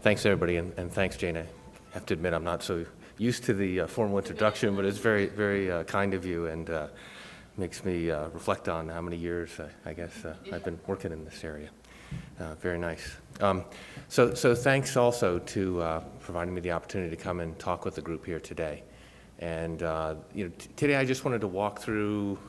Thanks, everybody, and thanks, Jane. I have to admit I'm not so used to the formal introduction, but it's very, very kind of you and makes me reflect on how many years, I guess, I've been working in this area. Very nice. So thanks also to providing me the opportunity to come and talk with the group here today. And today I just wanted to walk through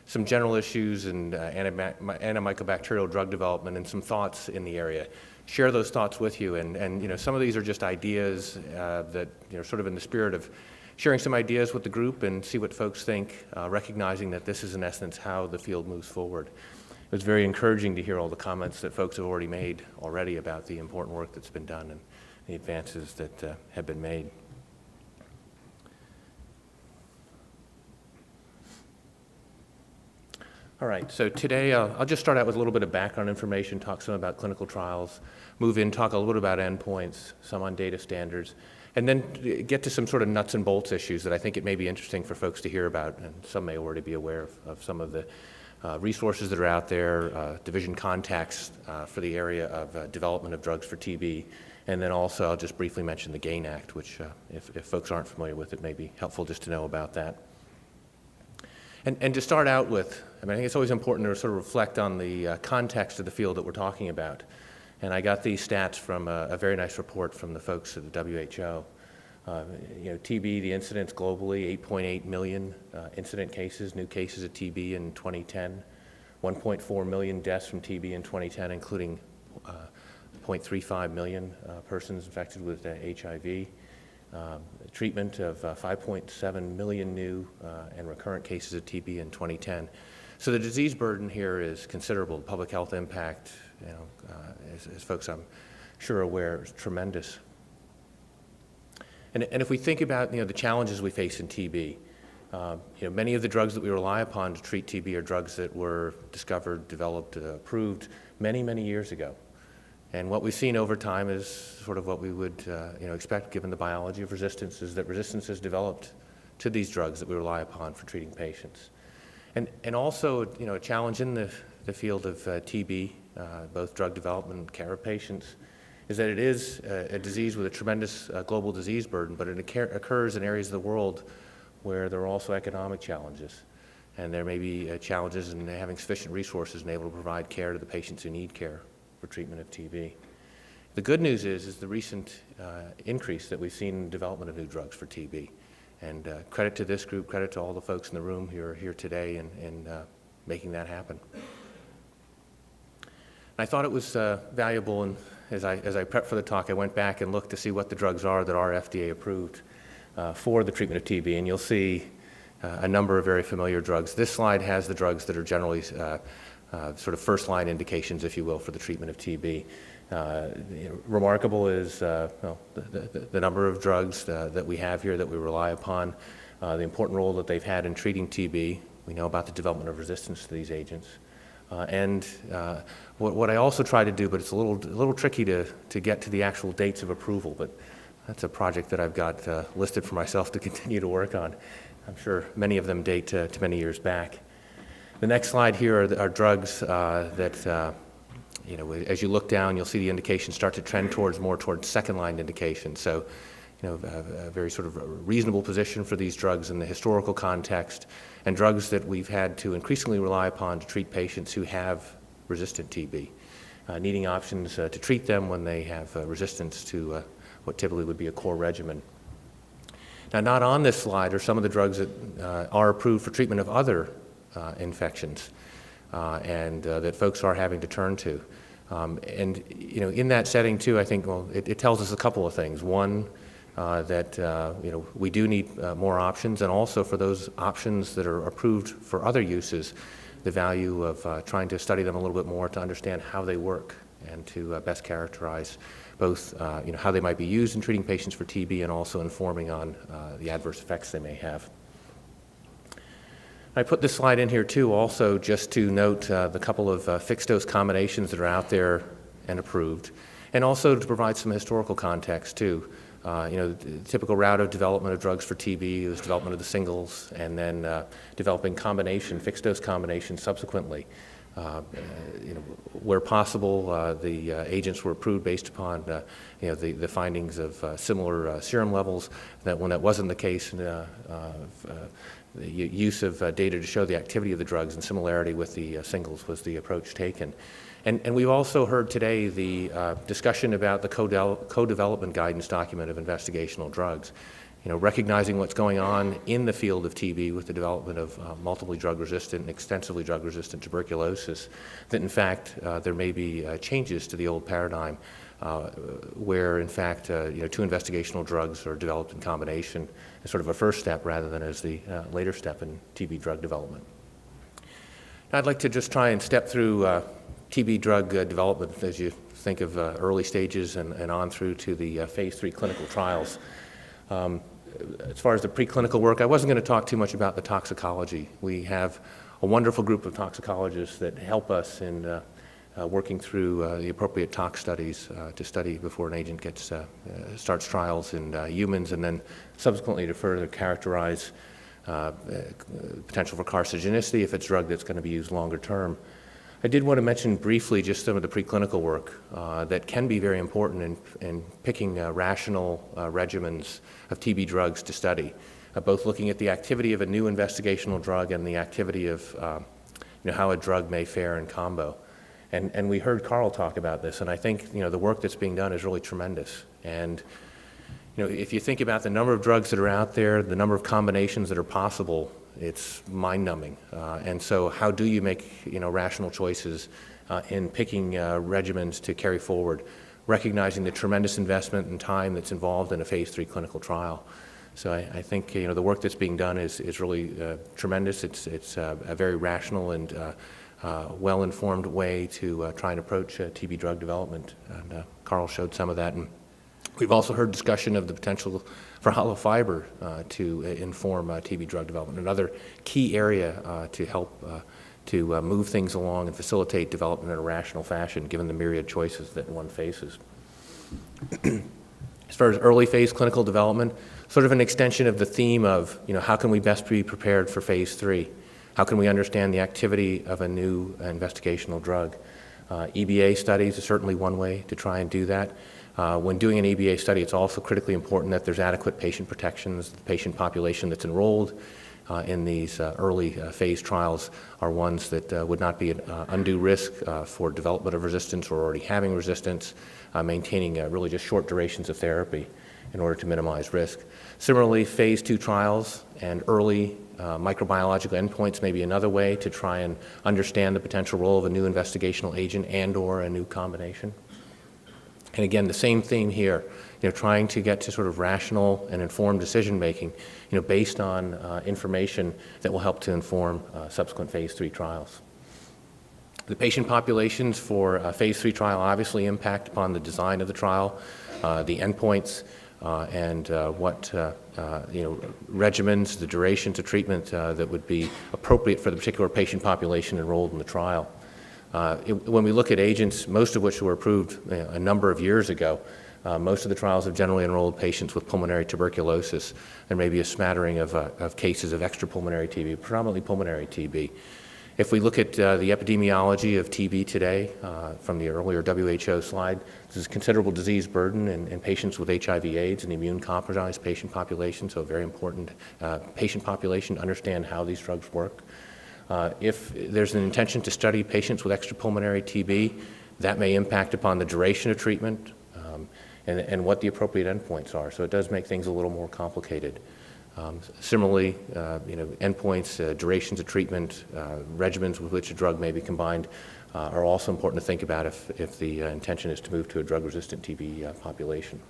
some general issues and antimicrobacterial drug development and some thoughts in the area. Share those thoughts with you, and some of these are just ideas that sort of in the spirit of sharing some ideas with the group and see what folks think, recognizing that this is in essence how the field moves forward. It was very encouraging to hear all the comments that folks have already made about the important work that's been done and the advances that have been made. All right, so today I'll just start out with a little bit of background information, talk some about clinical trials, move in, talk a little bit about endpoints, some on data standards, and then get to some sort of nuts and bolts issues that I think it may be interesting for folks to hear about, and some may already be aware of some of the resources that are out there, division contacts for the area of development of drugs for TB, and then also I'll just briefly mention the GAIN Act, which if folks aren't familiar with it, may be helpful just to know about that. And to start out with, I think it's always important to sort of reflect on the context of the field that we're talking about. And I got these stats from a very nice report from the folks at the WHO. TB, the incidence globally, 8.8 million incident cases, new cases of TB in 2010, 1.4 million deaths from TB in 2010, including 0.35 million persons infected with HIV. Treatment of 5.7 million new and recurrent cases of TB in 2010. So the disease burden here is considerable. The public health impact, as folks I'm sure are aware, is tremendous. And if we think about the challenges we face in TB, many of the drugs that we rely upon to treat TB are drugs that were discovered, developed, approved many, many years ago. And what we've seen over time is sort of what we would expect given the biology of resistance, is that resistance has developed to these drugs that we rely upon for treating patients. And also, a challenge in the field of TB, both drug development and care of patients, is that it is a disease with a tremendous global disease burden, but it occurs in areas of the world where there are also economic challenges. And there may be challenges in having sufficient resources and able to provide care to the patients who need care for treatment of TB. The good news is the recent increase that we've seen in development of new drugs for TB. And credit to this group, credit to all the folks in the room who are here today in making that happen. I thought it was valuable, and as I prepped for the talk, I went back and looked to see what the drugs are that are FDA approved for the treatment of TB, and you'll see a number of very familiar drugs. This slide has the drugs that are generally sort of first-line indications, if you will, for the treatment of TB. Remarkable is the number of drugs that we have here that we rely upon, the important role that they've had in treating TB. We know about the development of resistance to these agents. And what I also try to do, but it's a little tricky to get to the actual dates of approval, but that's a project that I've got listed for myself to continue to work on. I'm sure many of them date to many years back. The next slide here are drugs that, as you look down, you'll see the indications start to trend more towards second-line indications. So, a very sort of reasonable position for these drugs in the historical context, and drugs that we've had to increasingly rely upon to treat patients who have resistant TB, needing options to treat them when they have resistance to what typically would be a core regimen. Now, not on this slide are some of the drugs that are approved for treatment of other infections and that folks are having to turn to. And in that setting too, I think, it tells us a couple of things. One, that we do need more options, and also for those options that are approved for other uses, the value of trying to study them a little bit more to understand how they work and to best characterize both how they might be used in treating patients for TB and also informing on the adverse effects they may have. I put this slide in here too also just to note the couple of fixed dose combinations that are out there and approved, and also to provide some historical context too. The typical route of development of drugs for TB is development of the singles and then developing fixed dose combinations subsequently. where possible, the agents were approved based upon the findings of similar serum levels. That when that wasn't the case, the use of data to show the activity of the drugs and similarity with the singles was the approach taken. And we've also heard today the discussion about the co-development guidance document of investigational drugs. Recognizing what's going on in the field of TB with the development of multiply drug-resistant and extensively drug-resistant tuberculosis, that in fact there may be changes to the old paradigm where in fact two investigational drugs are developed in combination as sort of a first step rather than as the later step in TB drug development. Now I'd like to just try and step through TB drug development as you think of early stages and on through to the phase 3 clinical trials. As far as the preclinical work, I wasn't going to talk too much about the toxicology. We have a wonderful group of toxicologists that help us in working through the appropriate tox studies to study before an agent starts trials in humans, and then subsequently to further characterize potential for carcinogenicity if it's a drug that's going to be used longer term. I did want to mention briefly just some of the preclinical work that can be very important in picking rational regimens of TB drugs to study, both looking at the activity of a new investigational drug and the activity of how a drug may fare in combo. And we heard Carl talk about this, and I think the work that's being done is really tremendous. And if you think about the number of drugs that are out there, the number of combinations that are possible, it's mind-numbing. And so how do you make rational choices in picking regimens to carry forward, recognizing the tremendous investment and time that's involved in a phase 3 clinical trial? So I think the work that's being done is really tremendous. It's a very rational and well-informed way to try and approach TB drug development. And Carl showed some of that. And we've also heard discussion of the potential for hollow fiber to inform TB drug development, another key area to help to move things along and facilitate development in a rational fashion, given the myriad choices that one faces. As far as early phase clinical development, sort of an extension of the theme of, how can we best be prepared for phase 3? How can we understand the activity of a new investigational drug? EBA studies is certainly one way to try and do that. When doing an EBA study, it's also critically important that there's adequate patient protections. The patient population that's enrolled in these early phase trials are ones that would not be at undue risk for development of resistance or already having resistance, maintaining really just short durations of therapy in order to minimize risk. Similarly, phase 2 trials and early microbiological endpoints may be another way to try and understand the potential role of a new investigational agent and/or a new combination. And again, the same theme here, trying to get to sort of rational and informed decision-making, based on information that will help to inform subsequent phase 3 trials. The patient populations for a phase 3 trial obviously impact upon the design of the trial, the endpoints, and what regimens, the durations of treatment that would be appropriate for the particular patient population enrolled in the trial. When we look at agents, most of which were approved a number of years ago, most of the trials have generally enrolled patients with pulmonary tuberculosis. There may be a smattering of cases of extrapulmonary TB, predominantly pulmonary TB. If we look at the epidemiology of TB today, from the earlier WHO slide, there's considerable disease burden in patients with HIV/AIDS and immune-compromised patient population, so a very important patient population to understand how these drugs work. If there's an intention to study patients with extrapulmonary TB, that may impact upon the duration of treatment and what the appropriate endpoints are. So it does make things a little more complicated. Similarly, endpoints, durations of treatment, regimens with which a drug may be combined are also important to think about if the intention is to move to a drug-resistant TB population.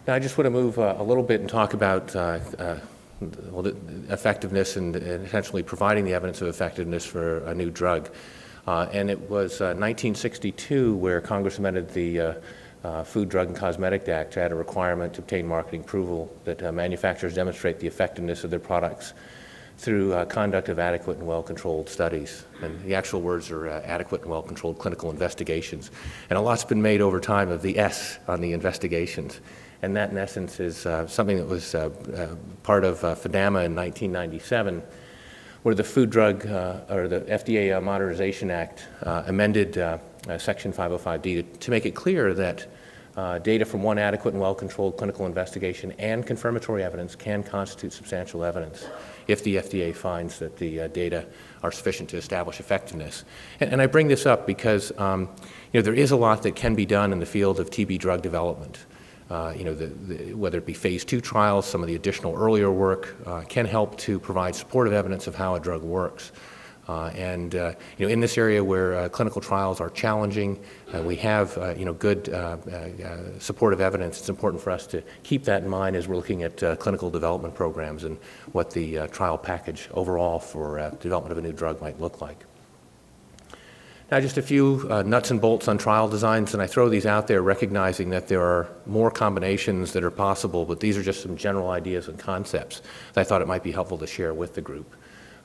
Now, I just want to move a little bit and talk about the effectiveness and essentially providing the evidence of effectiveness for a new drug. And it was 1962 where Congress amended the Food, Drug, and Cosmetic Act to add a requirement to obtain marketing approval that manufacturers demonstrate the effectiveness of their products through conduct of adequate and well-controlled studies. And the actual words are adequate and well-controlled clinical investigations. And a lot's been made over time of the S on the investigations. And that, in essence, is something that was part of FDAMA in 1997, where the Food Drug or the FDA Modernization Act amended Section 505D to make it clear that data from one adequate and well-controlled clinical investigation and confirmatory evidence can constitute substantial evidence if the FDA finds that the data are sufficient to establish effectiveness. And I bring this up because there is a lot that can be done in the field of TB drug development. Whether it be phase 2 trials, some of the additional earlier work can help to provide supportive evidence of how a drug works. In this area where clinical trials are challenging, we have good supportive evidence. It's important for us to keep that in mind as we're looking at clinical development programs and what the trial package overall for development of a new drug might look like. Now, just a few nuts and bolts on trial designs, and I throw these out there recognizing that there are more combinations that are possible, but these are just some general ideas and concepts that I thought it might be helpful to share with the group.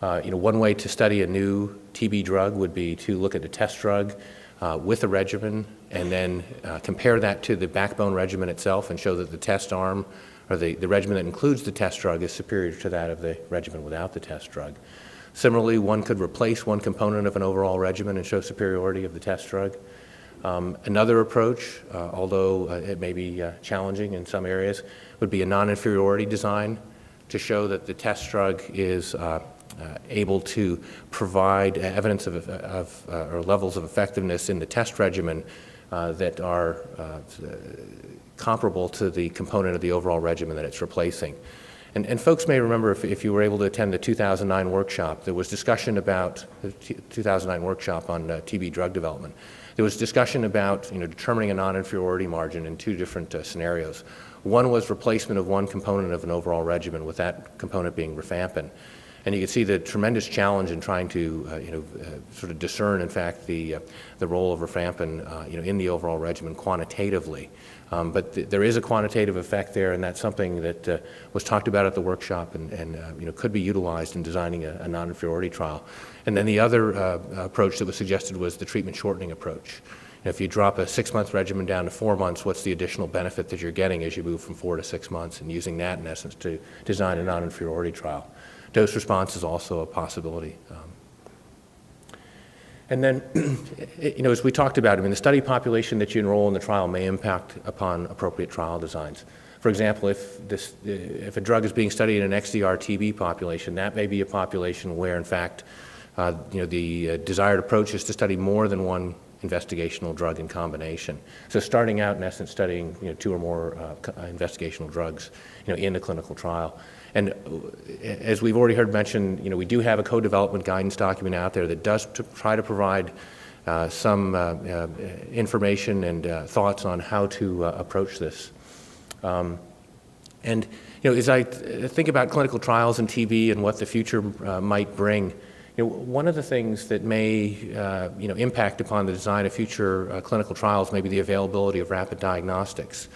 One way to study a new TB drug would be to look at a test drug with a regimen and then compare that to the backbone regimen itself and show that the test arm or the regimen that includes the test drug is superior to that of the regimen without the test drug. Similarly, one could replace one component of an overall regimen and show superiority of the test drug. Another approach, although it may be challenging in some areas, would be a non-inferiority design to show that the test drug is able to provide evidence of or levels of effectiveness in the test regimen that are comparable to the component of the overall regimen that it's replacing. And folks may remember, if you were able to attend the 2009 workshop, there was discussion about the 2009 workshop on TB drug development. There was discussion about determining a non-inferiority margin in two different scenarios. One was replacement of one component of an overall regimen, with that component being rifampin. And you can see the tremendous challenge in trying to sort of discern, in fact, the role of rifampin in the overall regimen quantitatively. But there is a quantitative effect there, and that's something that was talked about at the workshop and could be utilized in designing a non-inferiority trial. And then the other approach that was suggested was the treatment shortening approach. If you drop a 6-month regimen down to 4 months, what's the additional benefit that you're getting as you move from 4 to 6 months, and using that, in essence, to design a non-inferiority trial. Dose response is also a possibility. And then, as we talked about, the study population that you enroll in the trial may impact upon appropriate trial designs. For example, if a drug is being studied in an XDR-TB population, that may be a population where, in fact, the desired approach is to study more than one investigational drug in combination. So starting out, in essence, studying 2 or more investigational drugs in a clinical trial. And as we've already heard mentioned, we do have a co-development guidance document out there that does try to provide some information and thoughts on how to approach this. As I think about clinical trials and TB and what the future might bring, one of the things that may impact upon the design of future clinical trials may be the availability of rapid diagnostics.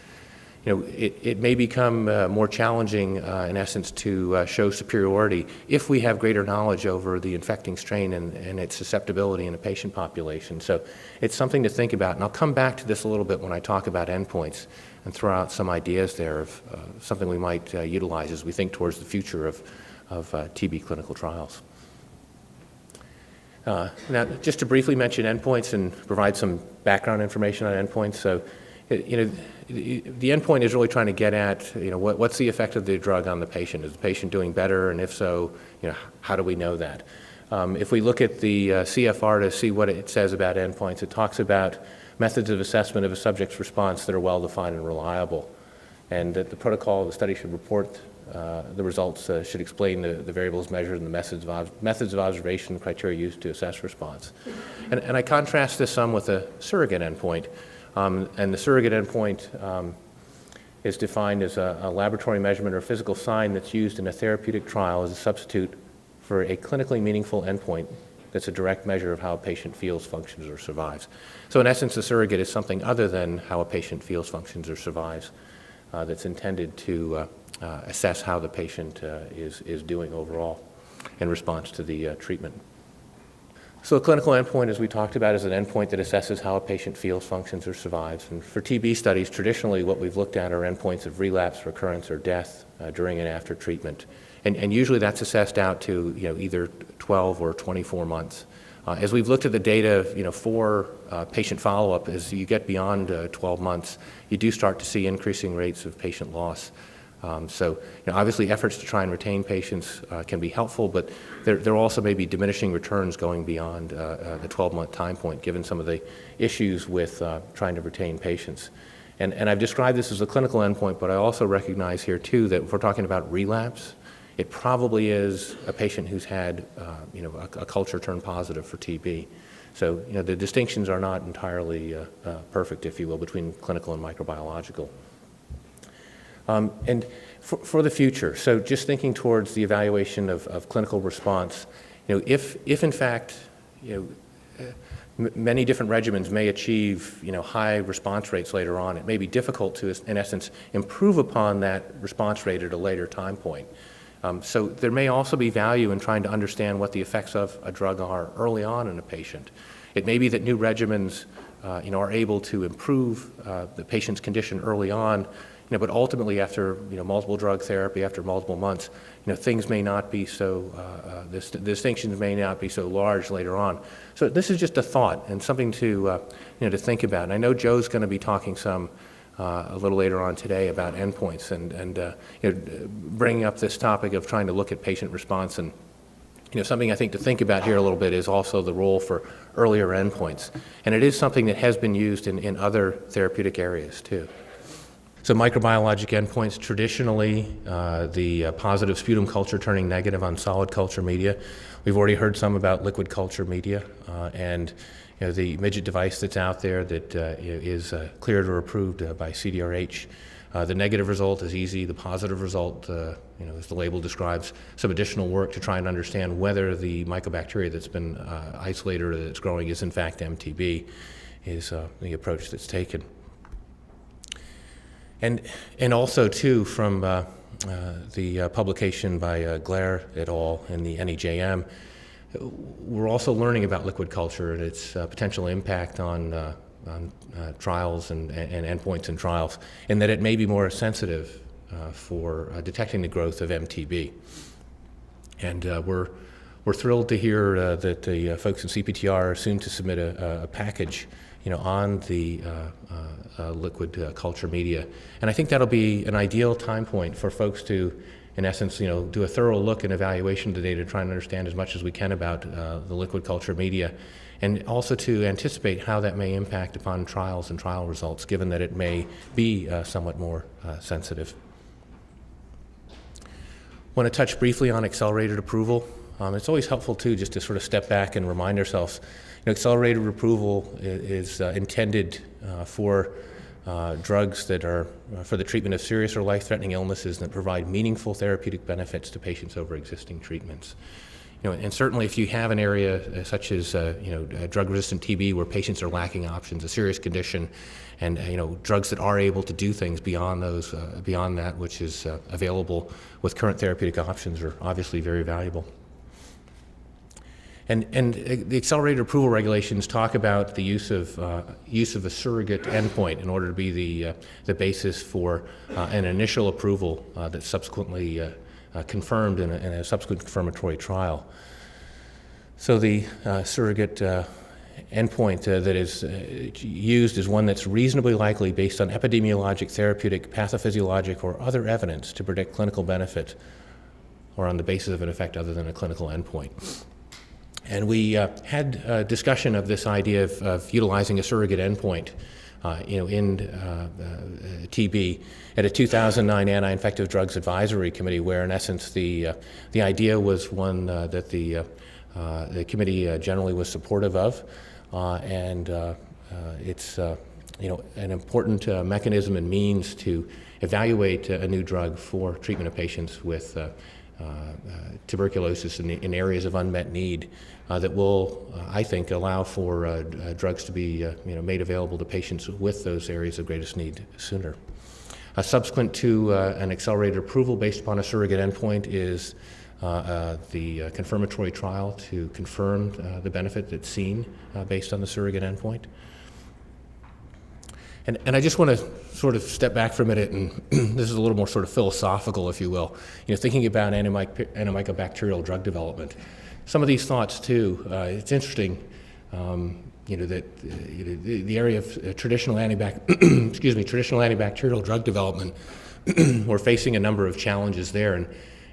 It may become more challenging, in essence, to show superiority if we have greater knowledge over the infecting strain and its susceptibility in a patient population. So it's something to think about. And I'll come back to this a little bit when I talk about endpoints and throw out some ideas there of something we might utilize as we think towards the future of TB clinical trials. Now, just to briefly mention endpoints and provide some background information on endpoints. So, the endpoint is really trying to get at, what's the effect of the drug on the patient? Is the patient doing better? And if so, how do we know that? If we look at the CFR to see what it says about endpoints, it talks about methods of assessment of a subject's response that are well-defined and reliable. And that the protocol of the study should report the results, should explain the variables measured and the methods of observation criteria used to assess response. And I contrast this some with a surrogate endpoint. And the surrogate endpoint is defined as a laboratory measurement or physical sign that's used in a therapeutic trial as a substitute for a clinically meaningful endpoint that's a direct measure of how a patient feels, functions, or survives. So in essence, the surrogate is something other than how a patient feels, functions, or survives that's intended to assess how the patient is doing overall in response to the treatment. So a clinical endpoint, as we talked about, is an endpoint that assesses how a patient feels, functions, or survives. And for TB studies, traditionally what we've looked at are endpoints of relapse, recurrence, or death during and after treatment. And usually that's assessed out to, either 12 or 24 months. As we've looked at the data, for patient follow-up, as you get beyond 12 months, you do start to see increasing rates of patient loss. So, obviously efforts to try and retain patients can be helpful, but there also may be diminishing returns going beyond the 12-month time point, given some of the issues with trying to retain patients. And I've described this as a clinical endpoint, but I also recognize here too that if we're talking about relapse, it probably is a patient who's had, a culture turn positive for TB. So, the distinctions are not entirely perfect, if you will, between clinical and microbiological. And for the future, so just thinking towards the evaluation of clinical response, if in fact, many different regimens may achieve, high response rates later on, it may be difficult to, in essence, improve upon that response rate at a later time point. So there may also be value in trying to understand what the effects of a drug are early on in a patient. It may be that new regimens, are able to improve the patient's condition early on, but ultimately after, multiple drug therapy, after multiple months, things may not be so, the distinctions may not be so large later on. So this is just a thought and something to, to think about. And I know Joe's going to be talking some a little later on today about endpoints and bringing up this topic of trying to look at patient response. And something I think to think about here a little bit is also the role for earlier endpoints. And it is something that has been used in other therapeutic areas too. So microbiologic endpoints, traditionally, the positive sputum culture turning negative on solid culture media. We've already heard some about liquid culture media, and the midget device that's out there that is cleared or approved by CDRH. The negative result is easy. The positive result, as the label describes, some additional work to try and understand whether the mycobacteria that's been isolated or that's growing is in fact MTB, is the approach that's taken. And also, too, from the publication by Glare et al. In the NEJM, we're also learning about liquid culture and its potential impact on trials and endpoints in trials, and that it may be more sensitive for detecting the growth of MTB. And we're thrilled to hear that the folks in CPTR are soon to submit a package on the liquid culture media. And I think that'll be an ideal time point for folks to, in essence, do a thorough look and evaluation of the data, try and understand as much as we can about the liquid culture media, and also to anticipate how that may impact upon trials and trial results, given that it may be somewhat more sensitive. Want to touch briefly on accelerated approval. It's always helpful, too, just to sort of step back and remind ourselves, accelerated approval is intended for drugs that are for the treatment of serious or life-threatening illnesses that provide meaningful therapeutic benefits to patients over existing treatments. And certainly if you have an area such as drug-resistant TB where patients are lacking options, a serious condition, and drugs that are able to do things beyond those, beyond that which is available with current therapeutic options are obviously very valuable. And the accelerated approval regulations talk about the use of a surrogate endpoint in order to be the basis for an initial approval that's subsequently confirmed in a subsequent confirmatory trial. So the surrogate endpoint that is used is one that's reasonably likely based on epidemiologic, therapeutic, pathophysiologic, or other evidence to predict clinical benefit, or on the basis of an effect other than a clinical endpoint. And we had a discussion of this idea of utilizing a surrogate endpoint in TB at a 2009 Anti-Infective Drugs Advisory Committee, where in essence the idea was one that the committee generally was supportive of, and it's an important mechanism and means to evaluate a new drug for treatment of patients with tuberculosis in areas of unmet need that will, I think, allow for drugs to be made available to patients with those areas of greatest need sooner. Subsequent to an accelerated approval based upon a surrogate endpoint is the confirmatory trial to confirm the benefit that's seen based on the surrogate endpoint. And I just want to sort of step back for a minute, and this is a little more sort of philosophical, if you will. Thinking about antimycobacterial drug development. Some of these thoughts too. It's interesting, that the area of traditional traditional antibacterial drug development. We're facing a number of challenges there,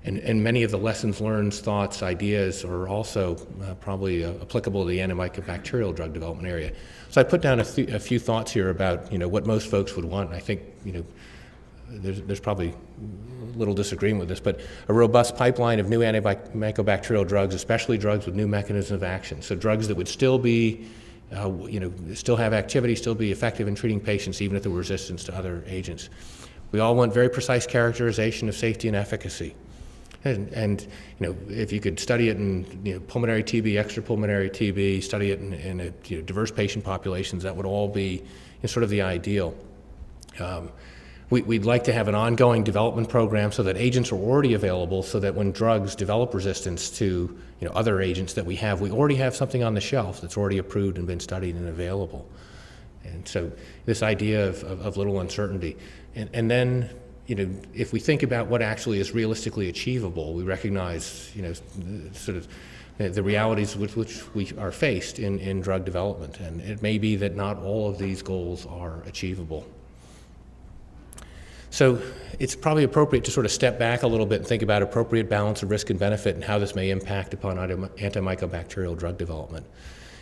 and many of the lessons learned, thoughts, ideas are also probably applicable to the antimycobacterial drug development area. So I put down a few thoughts here about what most folks would want. I think there's probably little disagreement with this, but a robust pipeline of new antimycobacterial drugs, especially drugs with new mechanisms of action. So drugs that would still be, still have activity, still be effective in treating patients, even if there were resistance to other agents. We all want very precise characterization of safety and efficacy. And if you could study it in pulmonary TB, extrapulmonary TB, study it in diverse patient populations, that would all be sort of the ideal. We'd like to have an ongoing development program so that agents are already available, so that when drugs develop resistance to other agents that we already have something on the shelf that's already approved and been studied and available. And so this idea of little uncertainty. And then if we think about what actually is realistically achievable, we recognize, sort of the realities with which we are faced in drug development. And it may be that not all of these goals are achievable. So it's probably appropriate to sort of step back a little bit and think about appropriate balance of risk and benefit and how this may impact upon antimycobacterial drug development.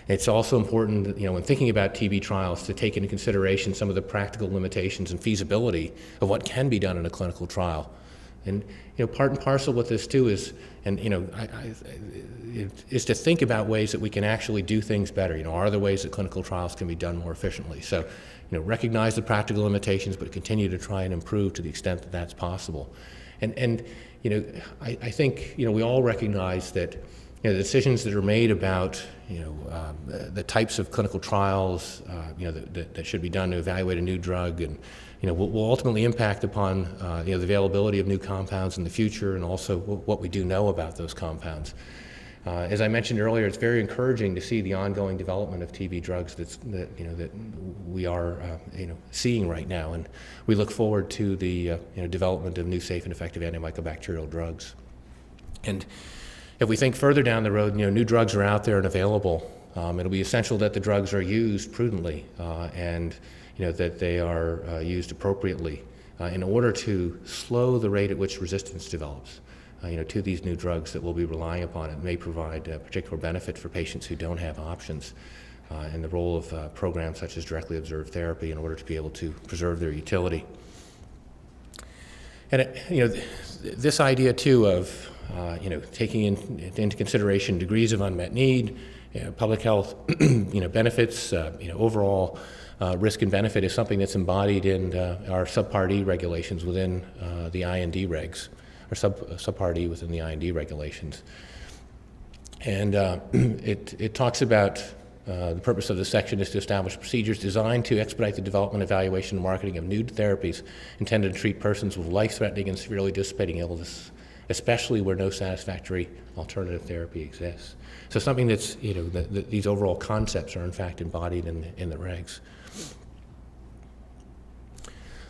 It's also important, when thinking about TB trials, to take into consideration some of the practical limitations and feasibility of what can be done in a clinical trial. And part and parcel with this too is, is to think about ways that we can actually do things better. Are there ways that clinical trials can be done more efficiently? So, recognize the practical limitations, but continue to try and improve to the extent that that's possible. And I think we all recognize that the decisions that are made about the types of clinical trials that should be done to evaluate a new drug, and will ultimately impact upon the availability of new compounds in the future, and also what we do know about those compounds. As I mentioned earlier, it's very encouraging to see the ongoing development of TB drugs that we are seeing right now, and we look forward to the development of new safe and effective antimycobacterial drugs. And if we think further down the road, new drugs are out there and available. It'll be essential that the drugs are used prudently and that they are used appropriately in order to slow the rate at which resistance develops to these new drugs that we'll be relying upon. It may provide particular benefit for patients who don't have options, and the role of programs such as directly observed therapy in order to be able to preserve their utility. And this idea too of taking into consideration degrees of unmet need, public health, benefits, overall risk and benefit is something that's embodied in our Subpart E regulations within the IND regs, or Subpart E within the IND regulations. And it talks about the purpose of this section is to establish procedures designed to expedite the development, evaluation, and marketing of new therapies intended to treat persons with life-threatening and severely dissipating illness, especially where no satisfactory alternative therapy exists. So something that's, these overall concepts are in fact embodied in the regs.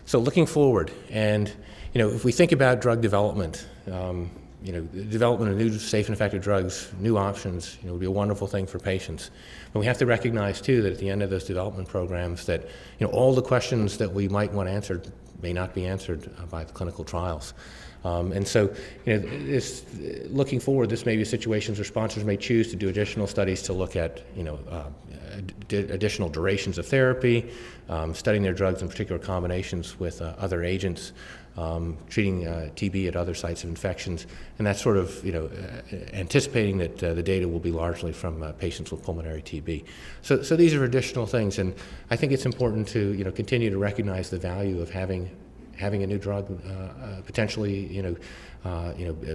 So looking forward, and if we think about drug development, the development of new safe and effective drugs, new options, would be a wonderful thing for patients. But we have to recognize too that at the end of those development programs that, all the questions that we might want answered may not be answered by the clinical trials. And so, looking forward, this may be situations where sponsors may choose to do additional studies to look at, additional durations of therapy, studying their drugs in particular combinations with other agents, treating TB at other sites of infections, and that's sort of, anticipating that the data will be largely from patients with pulmonary TB. So these are additional things, and I think it's important to, continue to recognize the value of having a new drug potentially,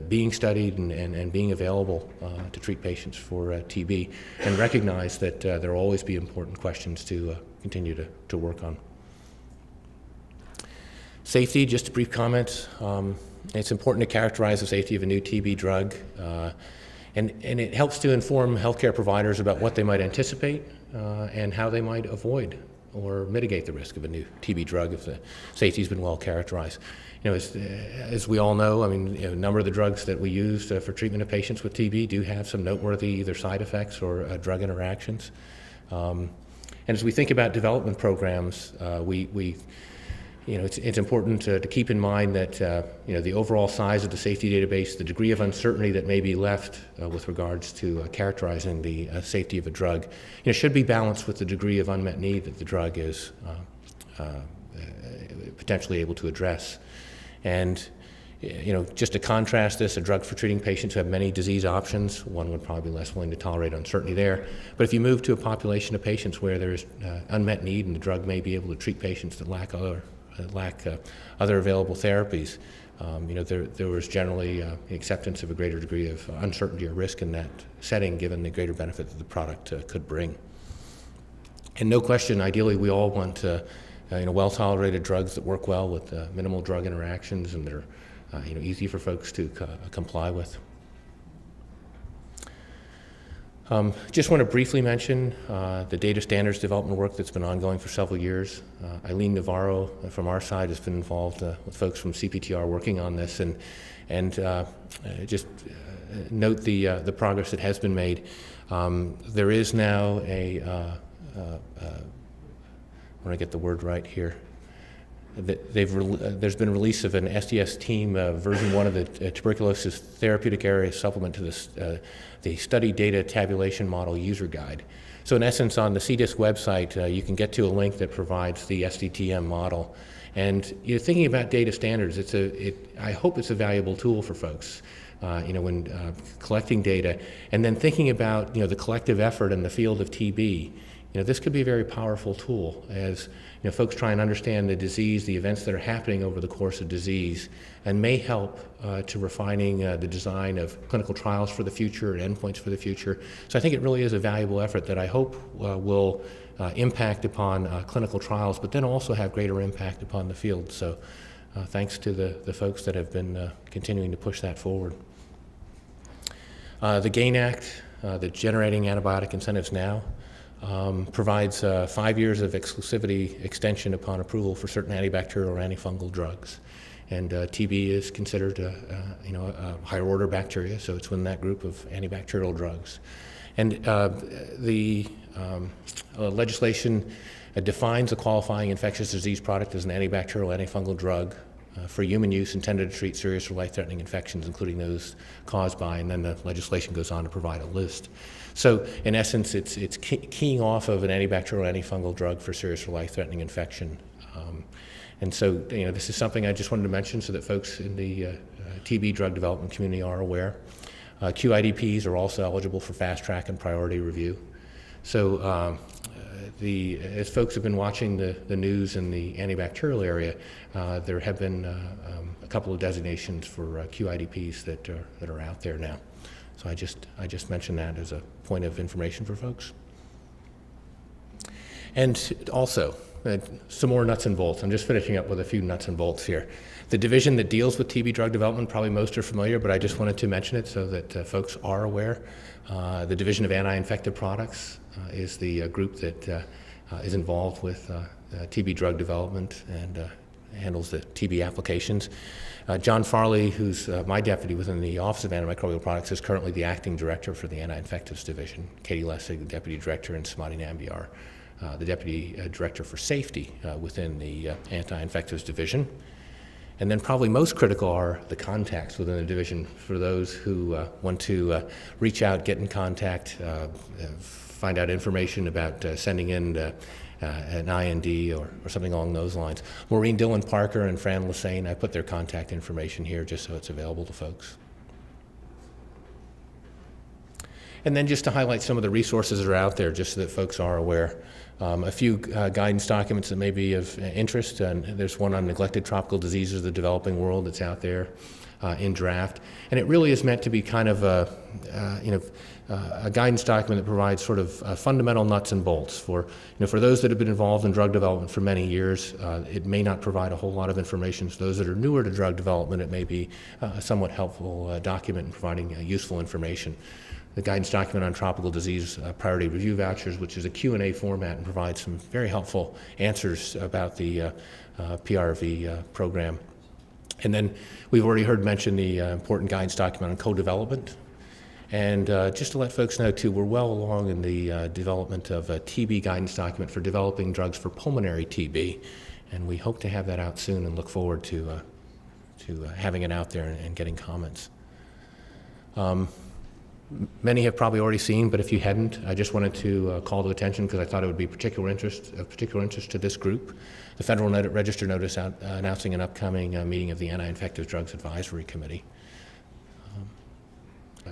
being studied and being available to treat patients for TB, and recognize that there will always be important questions to continue to work on. Safety, just a brief comment. It's important to characterize the safety of a new TB drug, and it helps to inform healthcare providers about what they might anticipate and how they might avoid or mitigate the risk of a new TB drug if the safety's been well characterized. As we all know, I mean, a number of the drugs that we use for treatment of patients with TB do have some noteworthy either side effects or drug interactions. And as we think about development programs, it's important to keep in mind that the overall size of the safety database, the degree of uncertainty that may be left with regards to characterizing the safety of a drug, should be balanced with the degree of unmet need that the drug is potentially able to address. And just to contrast this, a drug for treating patients who have many disease options, one would probably be less willing to tolerate uncertainty there. But if you move to a population of patients where there's unmet need and the drug may be able to treat patients that lack other available therapies, there was generally acceptance of a greater degree of uncertainty or risk in that setting, given the greater benefit that the product could bring. And no question, ideally, we all want well-tolerated drugs that work well with minimal drug interactions and that are easy for folks to comply with. Just want to briefly mention the data standards development work that's been ongoing for several years. Eileen Navarro from our side has been involved with folks from CPTR working on this, and just note the progress that has been made. There is now I want to get the word right here. There's been a release of an SDS team version 1 of the tuberculosis therapeutic area supplement to the study data tabulation model user guide. So in essence, on the CDISC website, you can get to a link that provides the SDTM model. And you're thinking about data standards, I hope it's a valuable tool for folks. When collecting data, and then thinking about the collective effort in the field of TB. This could be a very powerful tool as folks try and understand the disease, the events that are happening over the course of disease, and may help to refining the design of clinical trials for the future and endpoints for the future. So I think it really is a valuable effort that I hope will impact upon clinical trials, but then also have greater impact upon the field. So thanks to the folks that have been continuing to push that forward. The GAIN Act, the Generating Antibiotic Incentives Now, provides 5 years of exclusivity extension upon approval for certain antibacterial or antifungal drugs. And TB is considered a higher order bacteria, so it's within that group of antibacterial drugs. And the legislation defines a qualifying infectious disease product as an antibacterial antifungal drug for human use intended to treat serious or life-threatening infections, including those caused by, and then the legislation goes on to provide a list. So in essence, it's keying off of an antibacterial antifungal drug for serious or life-threatening infection. And so this is something I just wanted to mention so that folks in the TB drug development community are aware. QIDPs are also eligible for fast track and priority review. So as folks have been watching the news in the antibacterial area, there have been a couple of designations for QIDPs that are out there now. So I just mentioned that as a point of information for folks. And also, some more nuts and bolts. I'm just finishing up with a few nuts and bolts here. The division that deals with TB drug development, probably most are familiar, but I just wanted to mention it so that folks are aware. The Division of Anti-Infective Products is the group that is involved with TB drug development and handles the TB applications. John Farley, who's my deputy within the Office of Antimicrobial Products, is currently the acting director for the Anti-Infectives Division. Katie Lessig, the deputy director, and Samadhi Nambiar, the deputy director for safety within the Anti-Infectives Division. And then probably most critical are the contacts within the division for those who want to reach out, get in contact, find out information about sending in an IND or something along those lines. Maureen Dillon Parker and Fran Lassane, I put their contact information here just so it's available to folks. And then just to highlight some of the resources that are out there, just so that folks are aware. A few guidance documents that may be of interest, and there's one on neglected tropical diseases of the developing world that's out there in draft. And it really is meant to be kind of a guidance document that provides sort of fundamental nuts and bolts for those that have been involved in drug development for many years. It may not provide a whole lot of information. For those that are newer to drug development, it may be a somewhat helpful document in providing useful information. the guidance document on tropical disease priority review vouchers, which is a Q&A format and provides some very helpful answers about the PRV program. And then we've already heard mention the important guidance document on co-development. And just to let folks know too, we're well along in the development of a TB guidance document for developing drugs for pulmonary TB. And we hope to have that out soon and look forward to having it out there and getting comments. Many have probably already seen, but if you hadn't, I just wanted to call to attention because I thought it would be of particular interest to this group. The Federal Register notice announcing an upcoming meeting of the Anti-Infectious Drugs Advisory Committee.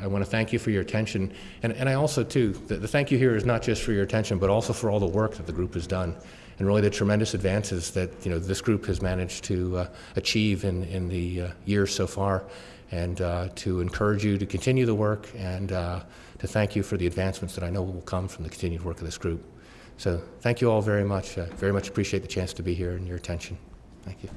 I want to thank you for your attention, and I also too, the thank you here is not just for your attention, but also for all the work that the group has done, and really the tremendous advances that this group has managed to achieve in the years so far, and to encourage you to continue the work, and to thank you for the advancements that I know will come from the continued work of this group. So thank you all very much. Very much appreciate the chance to be here and your attention. Thank you.